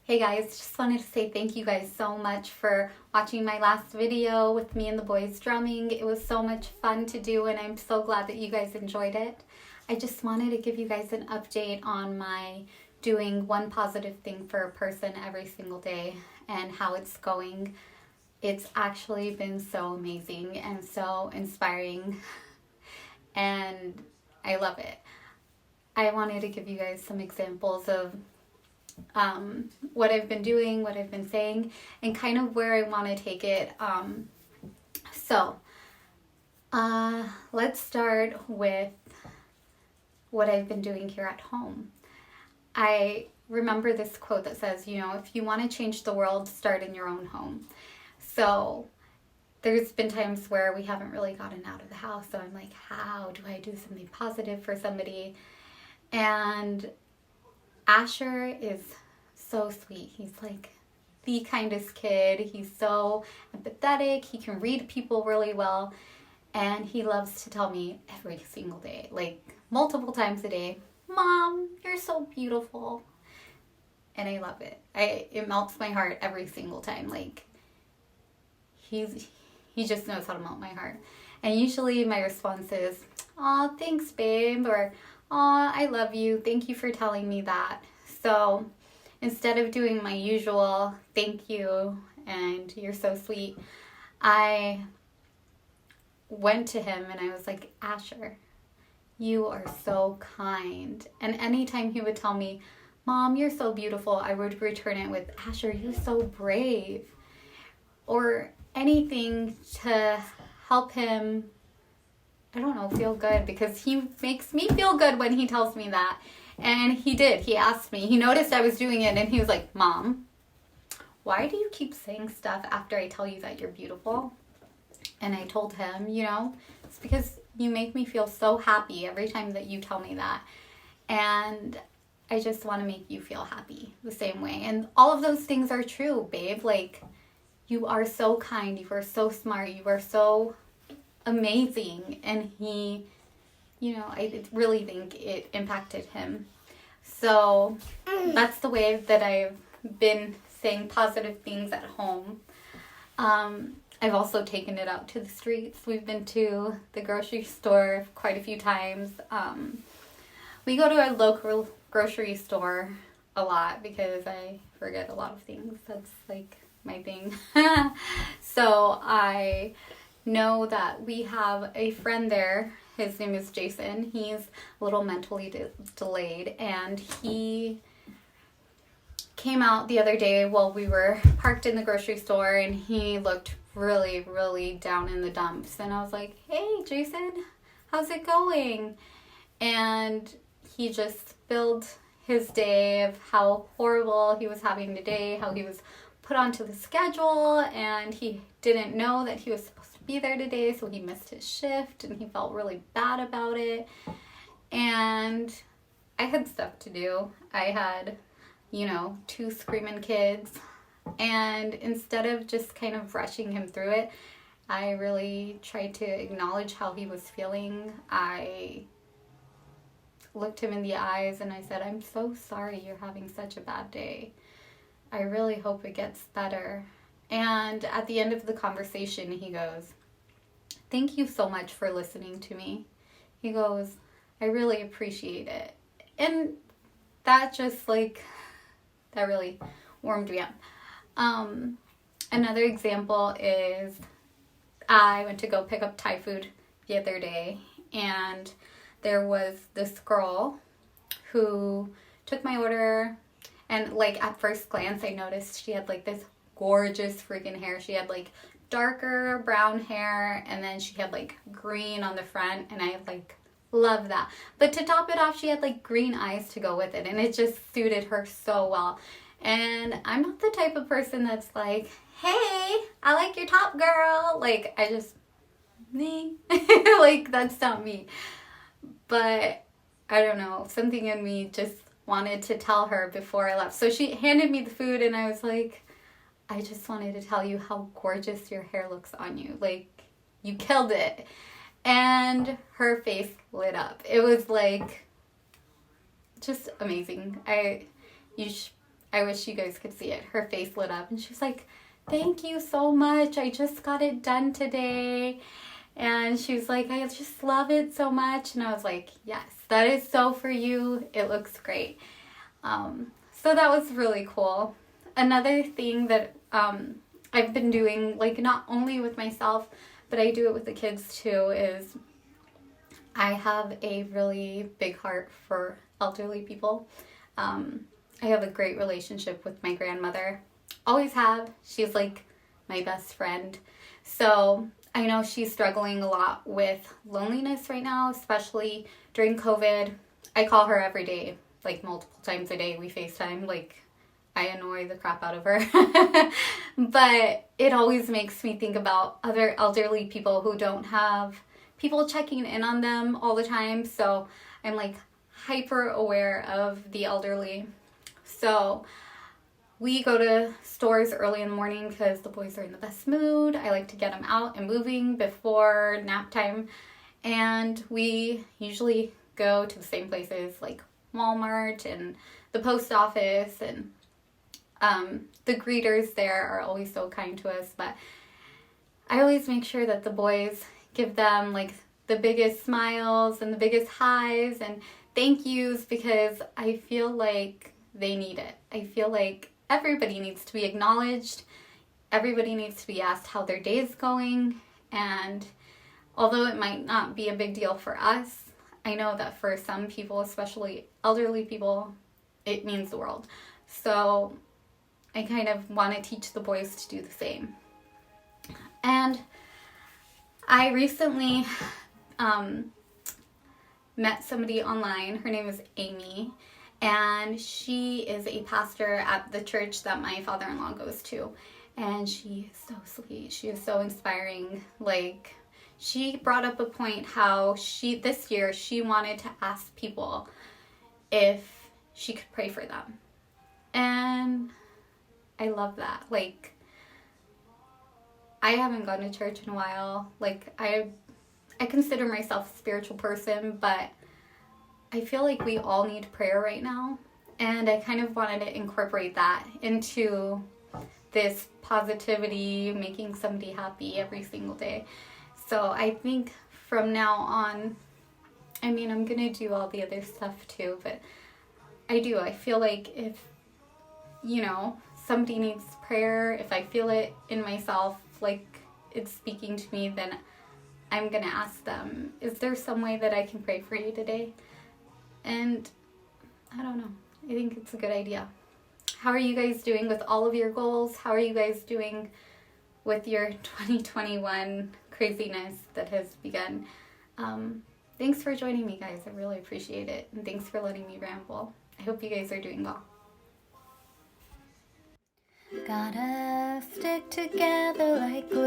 Hey guys, just wanted to say thank you guys so much for watching my last video with me and the boys drumming. It was so much fun to do and I'm so glad that you guys enjoyed it. I just wanted to give you guys an update on my doing one positive thing for a person every single day and how it's going. It's actually been so amazing and so inspiring and I love it. I wanted to give you guys some examples of what I've been doing, what I've been saying, and kind of where I want to take it. Let's start with what I've been doing here at home. I remember this quote that says, if you want to change the world, start in your own home. So there's been times where we haven't really gotten out of the house, so I'm like, how do I do something positive for somebody? And Asher is so sweet. He's like the kindest kid. He's so empathetic. He can read people really well. And he loves to tell me every single day, like multiple times a day, Mom, you're so beautiful. And I love it. It melts my heart every single time. Like he just knows how to melt my heart. And usually my response is, "Aw, thanks, babe," or "Aw, I love you. Thank you for telling me that." So instead of doing my usual thank you and you're so sweet, I went to him and I was like, Asher, you are so kind. And anytime he would tell me, Mom, you're so beautiful, I would return it with, Asher, you're so brave. Or anything to help him, I don't know, feel good, because he makes me feel good when he tells me that. And he did. He asked me. He noticed I was doing it and he was like, Mom, why do you keep saying stuff after I tell you that you're beautiful? And I told him, it's because you make me feel so happy every time that you tell me that. And I just want to make you feel happy the same way. And all of those things are true, babe. Like, you are so kind. You are so smart. You are so amazing. And he, I really think it impacted him. So that's the way that I've been saying positive things at home. I've also taken it out to the streets. We've been to the grocery store quite a few times. We go to a local grocery store a lot because I forget a lot of things. That's like my thing. So I know that we have a friend there. His name is Jason. He's a little mentally delayed, and he came out the other day while we were parked in the grocery store, and he looked really, really down in the dumps. And I was like, hey, Jason, how's it going? And he just spilled his day of how horrible he was having today, how he was put onto the schedule, and he didn't know that he was supposed to be there today, so he missed his shift, and he felt really bad about it. And I had stuff to do. I had, 2 screaming kids, and instead of just kind of rushing him through it, I really tried to acknowledge how he was feeling. I looked him in the eyes and I said, I'm so sorry you're having such a bad day. I really hope it gets better. And at the end of the conversation, he goes, thank you so much for listening to me. He goes, I really appreciate it. And that just that really warmed me up. Another example is I went to go pick up Thai food the other day, and there was this girl who took my order, and at first glance I noticed she had this gorgeous freaking hair. She had darker brown hair, and then she had green on the front, and I love that. But to top it off, she had green eyes to go with it, and it just suited her so well. And I'm not the type of person that's like, hey, I like your top, girl. Me. That's not me. But I don't know, something in me just wanted to tell her before I left. So she handed me the food, and I was like, I just wanted to tell you how gorgeous your hair looks on you. You killed it. And her face lit up. It was just amazing. I wish you guys could see it. Her face lit up and she was like, thank you so much. I just got it done today. And she was like, I just love it so much. And I was like, yes, that is so for you. It looks great. So that was really cool. Another thing that I've been doing, like not only with myself, but I do it with the kids too, is I have a really big heart for elderly people. I have a great relationship with my grandmother. Always have. She's like my best friend. So I know she's struggling a lot with loneliness right now, especially during COVID. I call her every day, like multiple times a day. We FaceTime, like I annoy the crap out of her. But it always makes me think about other elderly people who don't have people checking in on them all the time. So I'm like hyper aware of the elderly. So we go to stores early in the morning because the boys are in the best mood. I like to get them out and moving before nap time. And we usually go to the same places like Walmart and the post office. And the greeters there are always so kind to us. But I always make sure that the boys give them like the biggest smiles and the biggest highs and thank yous, because I feel like they need it. I feel like everybody needs to be acknowledged. Everybody needs to be asked how their day is going. And although it might not be a big deal for us, I know that for some people, especially elderly people, it means the world. So I kind of want to teach the boys to do the same. And I recently met somebody online. Her name is Amy. And she is a pastor at the church that my father-in-law goes to. And she is so sweet. She is so inspiring. Like, she brought up a point how this year she wanted to ask people if she could pray for them. And I love that. Like, I haven't gone to church in a while. Like, I consider myself a spiritual person, but I feel like we all need prayer right now, and I kind of wanted to incorporate that into this positivity, making somebody happy every single day. So I think from now on, I mean, I'm going to do all the other stuff too, but I feel like if, somebody needs prayer, if I feel it in myself, like it's speaking to me, then I'm going to ask them, is there some way that I can pray for you today? And I don't know. I think it's a good idea. How are you guys doing with all of your goals? How are you guys doing with your 2021 craziness that has begun? Thanks for joining me, guys. I really appreciate it. And thanks for letting me ramble. I hope you guys are doing well. Gotta stick together like glue.